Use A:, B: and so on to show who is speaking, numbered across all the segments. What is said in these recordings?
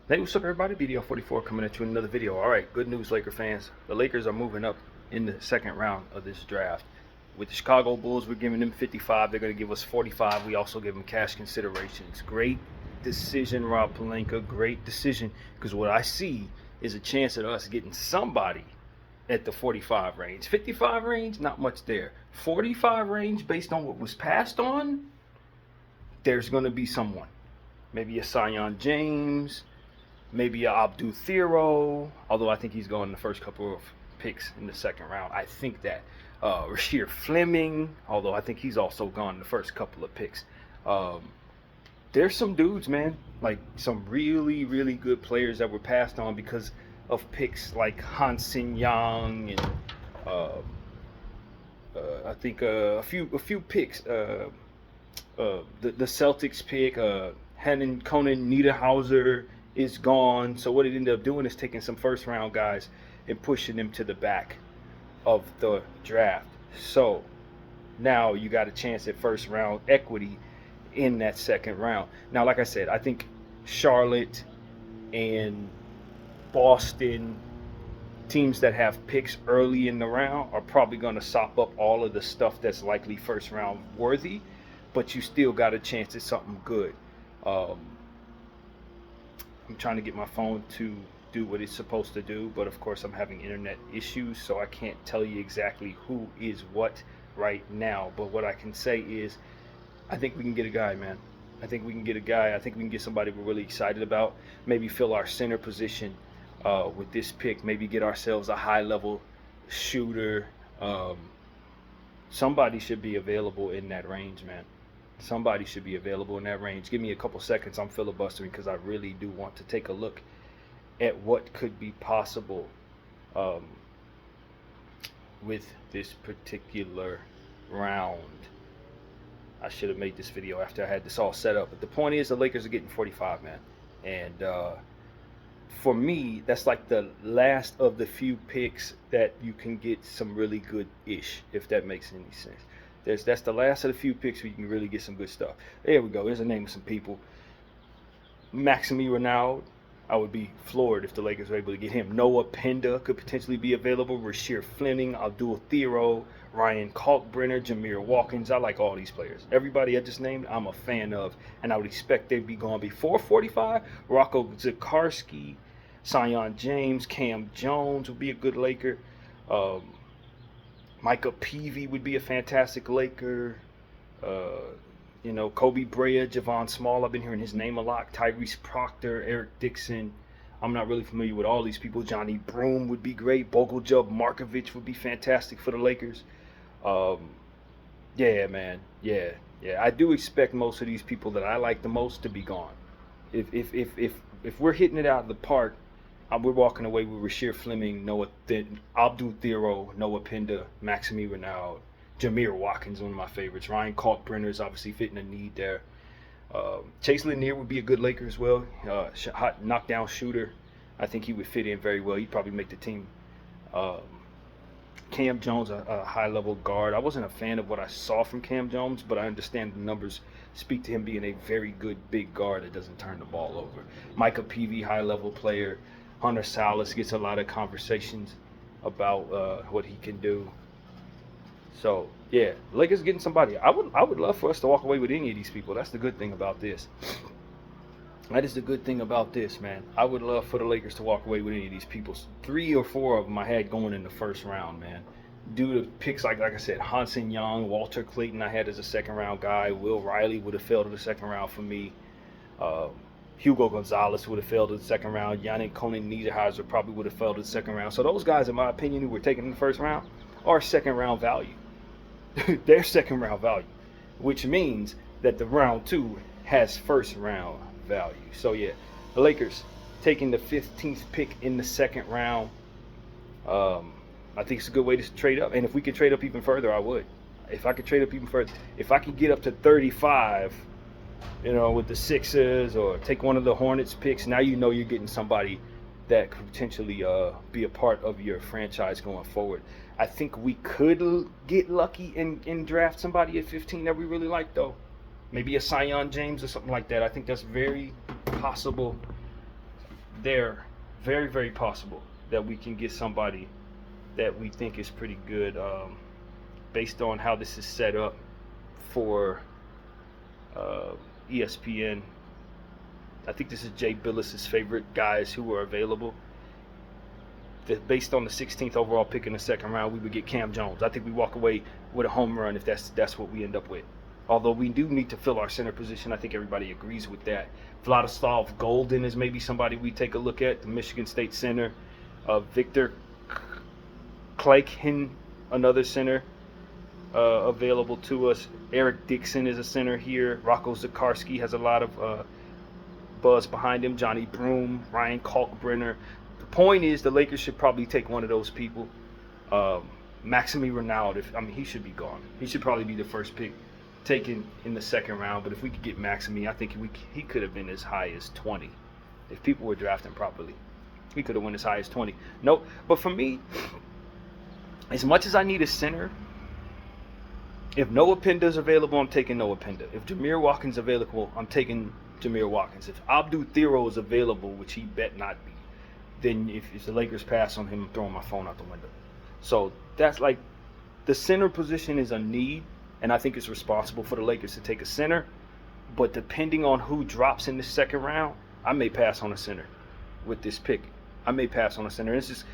A: Hey, what's up, everybody? BDL44 coming at you with another video. All right, good news, Laker fans. The Lakers are moving up in the second round of this draft. With the Chicago Bulls, we're giving them 55. They're going to give us 45. We also give them cash considerations. Great decision, Rob Pelinka. Great decision, because what I see is a chance at us getting somebody at the 45 range. 55 range, not much there. 45 range, based on what was passed on, there's going to be someone. Maybe a Sion James, maybe a Abdul Thero, although I think he's going the first couple of picks in the second round. I think that. Rasheer Fleming, although I think he's also gone the first couple of picks. There's some dudes, man, like some really, really good players that were passed on because of picks like Hansen Young and I think a few picks. The Celtics pick, Conan Niederhauser is gone. So what it ended up doing is taking some first round guys and pushing them to the back of the draft. So now you got a chance at first round equity in that second round. Now, like I said, I think Charlotte and Boston, teams that have picks early in the round, are probably going to sop up all of the stuff that's likely first round worthy, but you still got a chance at something good. I'm trying to get my phone to do what it's supposed to do, but of course I'm having internet issues, so I can't tell you exactly who is what right now. But what I can say is I think we can get a guy, man. I think we can get a guy. I think we can get somebody we're really excited about. Maybe fill our center position with this pick. Maybe get ourselves a high-level shooter. Somebody should be available in that range, man. Somebody should be available in that range. Give me a couple seconds. I'm filibustering because I really do want to take a look at what could be possible with this particular round. I should have made this video after I had this all set up. But the point is, the Lakers are getting 45, man. And for me, that's like the last of the few picks that you can get some really good-ish, if that makes any sense. That's the last of the few picks where you can really get some good stuff. There we go. There's the name of some people. Maxime Renaud. I would be floored if the Lakers were able to get him. Noah Penda could potentially be available. Rasheer Fleming, Abdul Thero, Ryan Kalkbrenner, Jameer Watkins. I like all these players. Everybody I just named, I'm a fan of, and I would expect they'd be gone before 45. Rocco Zikarsky, Sion James, Cam Jones would be a good Laker. Micah Peavy would be a fantastic Laker. Kobe Brea, Javon Small, I've been hearing his name a lot. Tyrese Proctor, Eric Dixon. I'm not really familiar with all these people. Johnny Broom would be great. Bogoljub Markovic would be fantastic for the Lakers. Yeah, man. Yeah. I do expect most of these people that I like the most to be gone. If we're hitting it out of the park, we're walking away with Rasheer Fleming, Abdul Thero, Noah Penda, Maxime Renaud, Jameer Watkins, one of my favorites. Ryan Kalkbrenner is obviously fitting a need there. Chase Lanier would be a good Laker as well. Hot knockdown shooter. I think he would fit in very well. He'd probably make the team. Cam Jones, a high-level guard. I wasn't a fan of what I saw from Cam Jones, but I understand the numbers speak to him being a very good big guard that doesn't turn the ball over. Micah Peavy, high-level player. Hunter Salas gets a lot of conversations about what he can do. So yeah, Lakers getting somebody. I would love for us to walk away with any of these people. That's the good thing about this. That is the good thing about this, man. I would love for the Lakers to walk away with any of these people. 3 or 4 of them I had going in the first round, man. Due to picks like I said, Hansen Young, Walter Clayton I had as a second round guy. Will Riley would have fell to the second round for me. Hugo Gonzalez would have failed in the second round. Yannick Conan Niederhauser probably would have failed in the second round. So those guys, in my opinion, who were taken in the first round are second round value. They're second round value, which means that the round 2 has first round value. So yeah, the Lakers taking the 15th pick in the second round. I think it's a good way to trade up, and if we could trade up even further, I would. If I could trade up even further, if I could get up to 35, with the Sixers, or take one of the Hornets picks, now you're getting somebody that could potentially be a part of your franchise going forward. I think we could get lucky and draft somebody at 15 that we really like, though. Maybe a Sion James or something like that. I think that's very possible. they're very, very possible that we can get somebody that we think is pretty good, based on how this is set up for uh, ESPN. I think this is Jay Billis's favorite guys who are available. That based on the 16th overall pick in the second round, we would get Cam Jones. I think we walk away with a home run if that's what we end up with. Although we do need to fill our center position, I think everybody agrees with that. Vladislav Golden is maybe somebody we take a look at, the Michigan State center. Victor Clakhin, another center available to us. Eric Dixon is a center here. Rocco Zakarsky has a lot of buzz behind him. Johnny Broom, Ryan Kalkbrenner. The point is the Lakers should probably take one of those people. Maxime Ronald, he should be gone. He should probably be the first pick taken in the second round. But if we could get Maxime, I think he could have been as high as 20. If people were drafting properly, he could have went as high as 20. Nope. But for me, as much as I need a center, if Noah Penda's available, I'm taking Noah Penda. If Jameer Watkins available, I'm taking Jameer Watkins. If Abdul Thero is available, which he bet not be, then if the Lakers pass on him, I'm throwing my phone out the window. So that's like the center position is a need, and I think it's responsible for the Lakers to take a center. But depending on who drops in the second round, I may pass on a center with this pick. I may pass on a center. It's just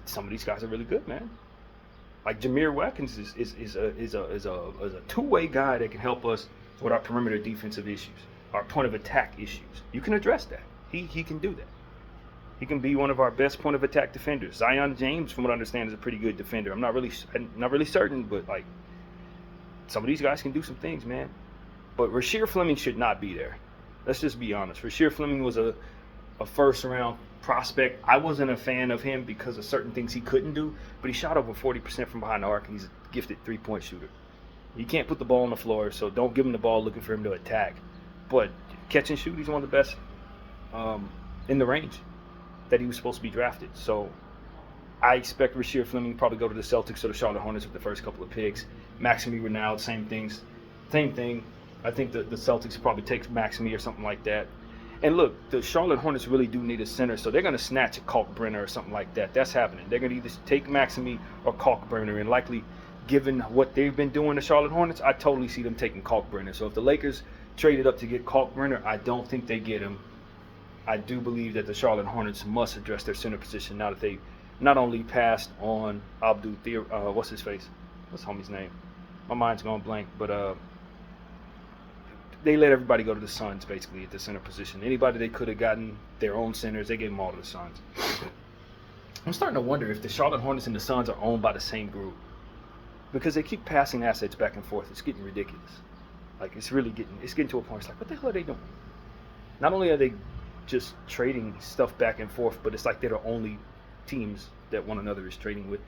A: some of these guys are really good, man. Like Jameer Watkins is a two-way guy that can help us with our perimeter defensive issues, our point of attack issues. You can address that. He can do that. He can be one of our best point of attack defenders. Zion James, from what I understand, is a pretty good defender. I'm not really certain, but like some of these guys can do some things, man. But Rasheer Fleming should not be there. Let's just be honest. Rasheer Fleming was a first-round prospect. I wasn't a fan of him because of certain things he couldn't do, but he shot over 40% from behind the arc, and he's a gifted three-point shooter. He can't put the ball on the floor, so don't give him the ball looking for him to attack. But catch and shoot, he's one of the best in the range that he was supposed to be drafted. So I expect Rasheer Fleming to probably go to the Celtics or the Charlotte Hornets with the first couple of picks. Maxime Ronald, same thing. I think the Celtics probably take Maxime or something like that. And look, the Charlotte Hornets really do need a center, so they're going to snatch a Kalkbrenner or something like that. That's happening. They're going to either take Maxime or Kalkbrenner, and likely, given what they've been doing, the Charlotte Hornets, I totally see them taking Kalkbrenner. So if the Lakers traded up to get Kalkbrenner, I don't think they get him. I do believe that the Charlotte Hornets must address their center position now that they not only passed on Abdul Thero, what's his face? What's homie's name? My mind's going blank, but they let everybody go to the Suns, basically, at the center position. Anybody they could have gotten their own centers, they gave them all to the Suns. I'm starting to wonder if the Charlotte Hornets and the Suns are owned by the same group, because they keep passing assets back and forth. It's getting ridiculous. Like, it's getting to a point. It's like, what the hell are they doing? Not only are they just trading stuff back and forth, but it's like they're the only teams that one another is trading with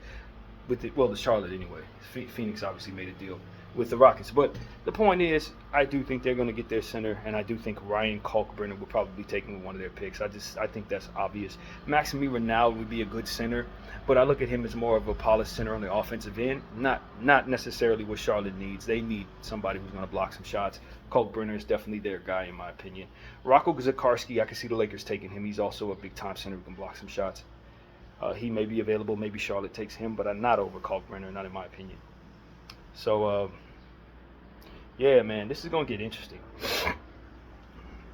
A: the Charlotte anyway. Phoenix obviously made a deal with the Rockets. But the point is, I do think they're going to get their center, and I do think Ryan Kalkbrenner will probably be taking one of their picks. I think that's obvious. Maxime Ronald would be a good center, but I look at him as more of a polished center on the offensive end, not necessarily what Charlotte needs. They need somebody who's going to block some shots. Kalkbrenner is definitely their guy, in my opinion. Rocco Zakarsky, I can see the Lakers taking him. He's also a big-time center who can block some shots. He may be available. Maybe Charlotte takes him, but I'm not over Kalkbrenner, not in my opinion. So, yeah, man, this is going to get interesting.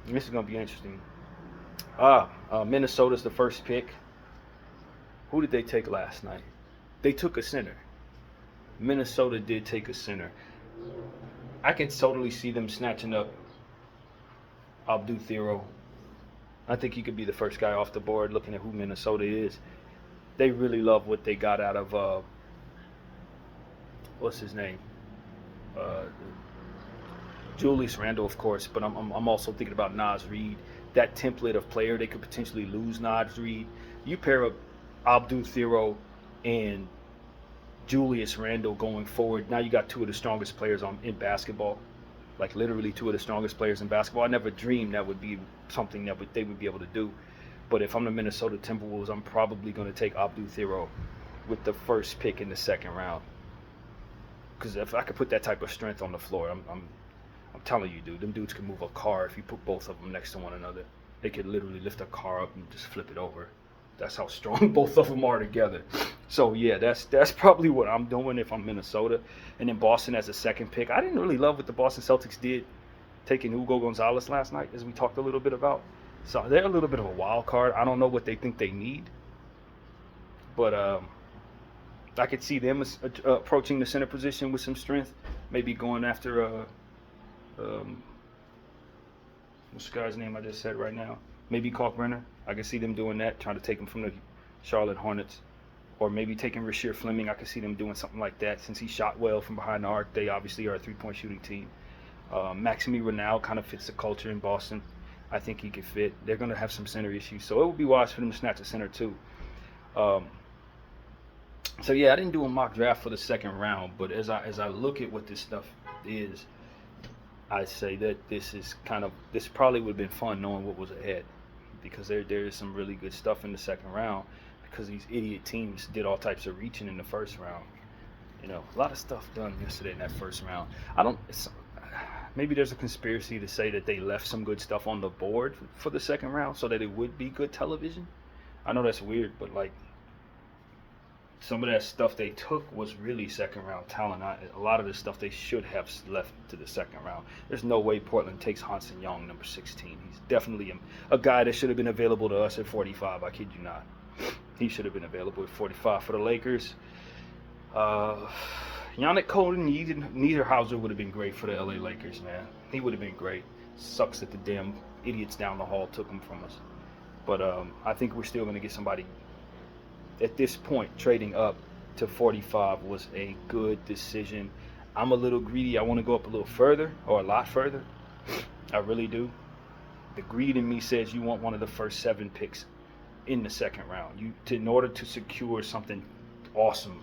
A: This is going to be interesting. Minnesota's the first pick. Who did they take last night? They took a center. Minnesota did take a center. I can totally see them snatching up Abdul Thero. I think he could be the first guy off the board looking at who Minnesota is. They really love what they got out of, what's his name? Julius Randle, of course, but I'm also thinking about Naz Reid. That template of player, they could potentially lose Naz Reid. You pair up Abdul Thero and Julius Randle going forward. Now you got two of the strongest players in basketball, like literally two of the strongest players in basketball. I never dreamed that would be something that they would be able to do. But if I'm the Minnesota Timberwolves, I'm probably going to take Abdul Thero with the first pick in the second round. Because if I could put that type of strength on the floor, I'm telling you, dude, them dudes can move a car if you put both of them next to one another. They could literally lift a car up and just flip it over. That's how strong both of them are together. So yeah, that's probably what I'm doing if I'm Minnesota. And then Boston as a second pick. I didn't really love what the Boston Celtics did taking Hugo Gonzalez last night, as we talked a little bit about. So they're a little bit of a wild card. I don't know what they think they need, but I could see them approaching the center position with some strength. Maybe going after what's the guy's name I just said right now? Maybe Kalkbrenner. I could see them doing that, trying to take him from the Charlotte Hornets. Or maybe taking Rasheer Fleming. I could see them doing something like that. Since he shot well from behind the arc, they obviously are a three-point shooting team. Maxime Renal kind of fits the culture in Boston. I think he could fit. They're going to have some center issues, so it would be wise for them to snatch a center too. So yeah, I didn't do a mock draft for the second round, but as I look at what this stuff is, I say that this probably would have been fun knowing what was ahead, because there is some really good stuff in the second round, because these idiot teams did all types of reaching in the first round. You know, a lot of stuff done yesterday in that first round. Maybe there's a conspiracy to say that they left some good stuff on the board for the second round so that it would be good television. I know that's weird, but like, some of that stuff they took was really second round talent. A lot of the stuff they should have left to the second round. There's no way Portland takes Hanson Young, number 16. He's definitely a guy that should have been available to us at 45. I kid you not. He should have been available at 45 for the Lakers. Yannick Niederhauser would have been great for the LA Lakers, man. He would have been great. Sucks that the damn idiots down the hall took him from us. But I think we're still going to get somebody. At this point, trading up to 45 was a good decision. I'm a little greedy. I want to go up a little further, or a lot further. I really do. The greed in me says you want one of the first 7 picks in the second round. In order to secure something awesome,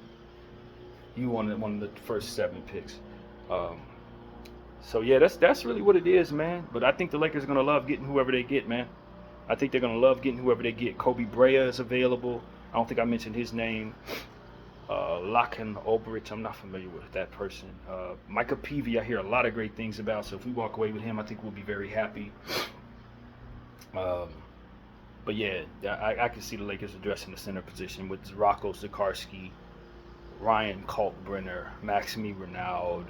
A: you wanted one of the first 7 picks. So yeah, that's really what it is, man. But I think the Lakers are gonna love getting whoever they get, man. I think they're gonna love getting whoever they get. Kobe Brea is available. I don't think I mentioned his name. Laken Oberich, I'm not familiar with that person. Micah Peavy, I hear a lot of great things about. So if we walk away with him, I think we'll be very happy. But yeah, I can see the Lakers addressing the center position with Rocco Zikarsky, Ryan Kalkbrenner, Maxime Renald.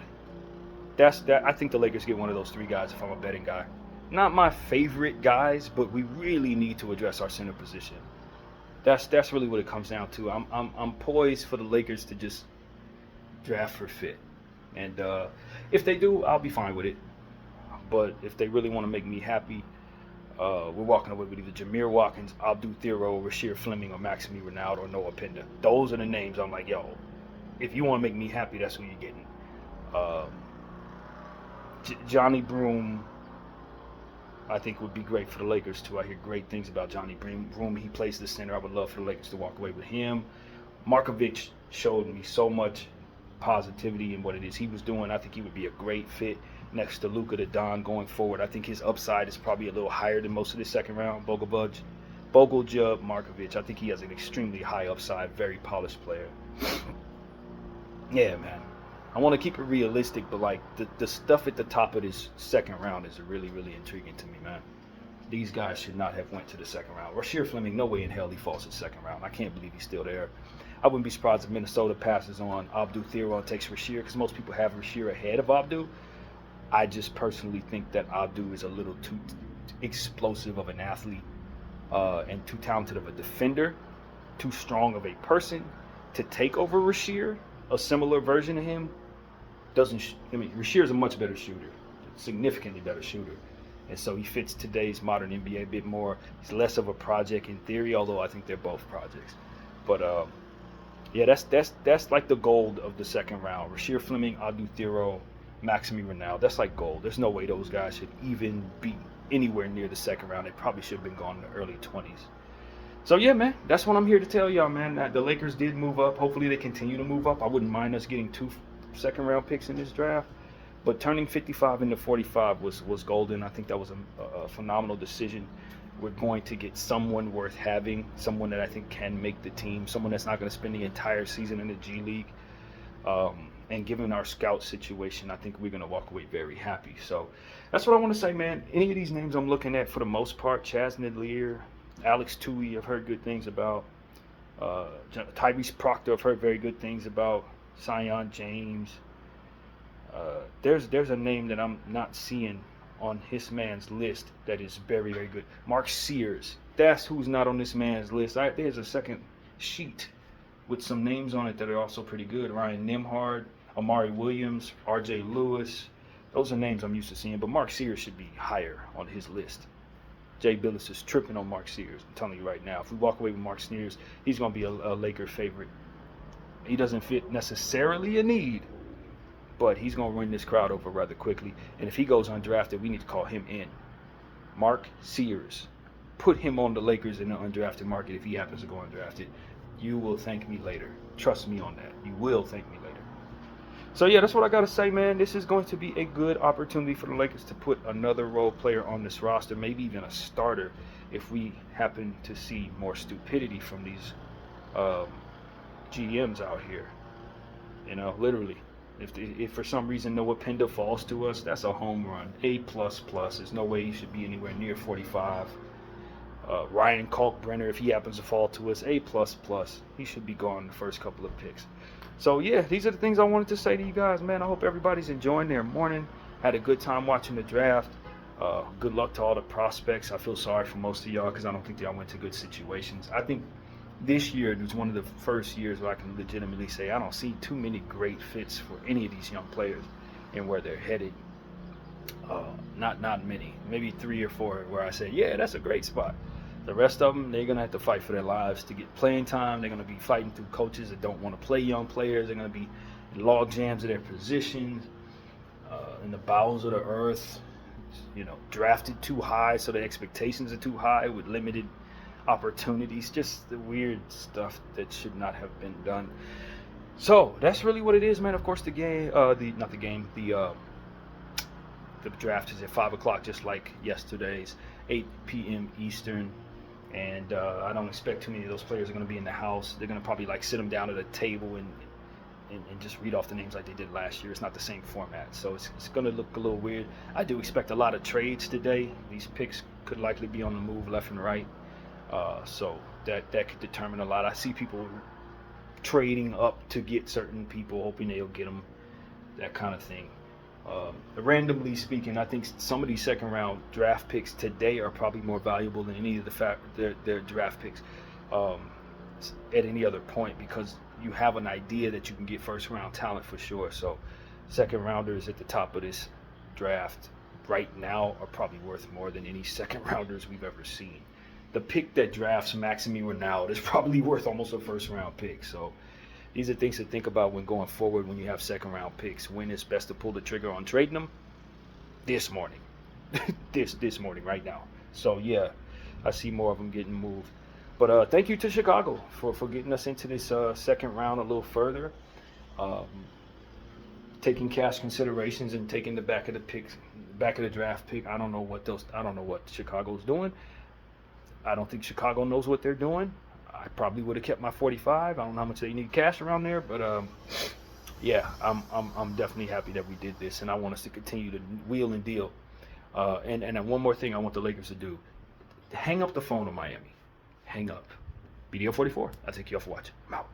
A: I think the Lakers get one of those 3 guys if I'm a betting guy. Not my favorite guys, but we really need to address our center position. That's really what it comes down to. I'm poised for the Lakers to just draft for fit, and if they do, I'll be fine with it. But if they really want to make me happy, we're walking away with either Jameer Watkins, Abdul Thero, Rasheer Fleming, or Maxime Renald, or Noah Penda. Those are the names I'm like, yo, if you want to make me happy, that's who you're getting. Johnny Broom, I think would be great for the Lakers too. I hear great things about Johnny Broom. He plays the center. I would love for the Lakers to walk away with him. Markovic showed me so much positivity in what it is he was doing. I think he would be a great fit next to Luka the Don going forward. I think his upside is probably a little higher than most of the second round. Bogoljub Markovic. I think he has an extremely high upside, very polished player. Yeah, man. I want to keep it realistic, but like the stuff at the top of this second round is really, really intriguing to me, man. These guys should not have went to the second round. Rasheer Fleming, no way in hell he falls to the second round. I can't believe he's still there. I wouldn't be surprised if Minnesota passes on Abdul Thero and takes Rasheer, because most people have Rasheer ahead of Abdul. I just personally think that Abdul is a little too explosive of an athlete and too talented of a defender, too strong of a person to take over Rasheer. A similar version of him Rasheer is a much better shooter, significantly better shooter, and so he fits today's modern NBA a bit more. He's less of a project in theory, although I think they're both projects. But yeah, that's like the gold of the second round. Rasheer Fleming, Abdul Thero, Maxime Renald. That's like gold. There's no way those guys should even be anywhere near the second round. They probably should have been gone in the early 20s. So yeah, man, that's what I'm here to tell y'all, man. That the Lakers did move up. Hopefully they continue to move up. I wouldn't mind us getting 2 second round picks in this draft, but turning 55 into 45 was golden. I think that was a phenomenal decision. We're going to get someone worth having, someone that I think can make the team, someone that's not going to spend the entire season in the G League. And given our scout situation, I think we're going to walk away very happy. So that's what I want to say, man. Any of these names I'm looking at for the most part, Chaz Nedlier, Alex Tui, I've heard good things about. Tyrese Proctor, I've heard very good things about. Sion James. There's a name that I'm not seeing on his man's list that is very, very good. Mark Sears. That's who's not on this man's list. There's a second sheet with some names on it that are also pretty good. Ryan Nimhard, Amari Williams, R.J. Lewis. Those are names I'm used to seeing, but Mark Sears should be higher on his list. Jay Billis is tripping on Mark Sears. I'm telling you right now. If we walk away with Mark Sears, he's going to be a Laker favorite. He doesn't fit necessarily a need, but he's going to run this crowd over rather quickly. And if he goes undrafted, we need to call him in. Mark Sears. Put him on the Lakers in the undrafted market if he happens to go undrafted. You will thank me later. Trust me on that. You will thank me later. So, yeah, that's what I got to say, man. This is going to be a good opportunity for the Lakers to put another role player on this roster, maybe even a starter, if we happen to see more stupidity from these GMs out here. You know, literally. If for some reason Noah Penda falls to us, that's a home run. A++. There's no way he should be anywhere near 45. Ryan Kalkbrenner, if he happens to fall to us, A++. He should be gone the first couple of picks. So, yeah, these are the things I wanted to say to you guys, man. I hope everybody's enjoying their morning. Had a good time watching the draft. Good luck to all the prospects. I feel sorry for most of y'all because I don't think y'all went to good situations. I think this year was one of the first years where I can legitimately say I don't see too many great fits for any of these young players and where they're headed. Not many. Maybe 3 or 4 where I say, yeah, that's a great spot. The rest of them, they're going to have to fight for their lives to get playing time. They're going to be fighting through coaches that don't want to play young players. They're going to be in log jams of their positions, in the bowels of the earth, you know, drafted too high so the expectations are too high with limited opportunities. Just the weird stuff that should not have been done. So that's really what it is, man. Of course, the draft is at 5 o'clock, just like yesterday's, 8 p.m. Eastern. And I don't expect too many of those players are going to be in the house. They're going to probably like sit them down at a table and just read off the names like they did last year. It's not the same format, so it's going to look a little weird. I do expect a lot of trades today. These picks could likely be on the move left and right, so that could determine a lot. I see people trading up to get certain people, hoping they'll get them, that kind of thing. Randomly speaking, I think some of these second round draft picks today are probably more valuable than any of their draft picks at any other point, because you have an idea that you can get first round talent for sure. So second rounders at the top of this draft right now are probably worth more than any second rounders we've ever seen. The pick that drafts Maxime Renaud is probably worth almost a first round pick. So these are things to think about when going forward when you have second round picks. When it's best to pull the trigger on trading them? This morning. this morning right now. So yeah, I see more of them getting moved. But thank you to Chicago for getting us into this second round a little further. Taking cash considerations and taking the back of the draft pick. I don't know what Chicago's doing. I don't think Chicago knows what they're doing. I probably would have kept my 45. I don't know how much they need cash around there, but yeah, I'm definitely happy that we did this, and I want us to continue to wheel and deal. And one more thing I want the Lakers to do: hang up the phone on Miami. Hang up. BDO 44. I'll take you off watch. I'm out.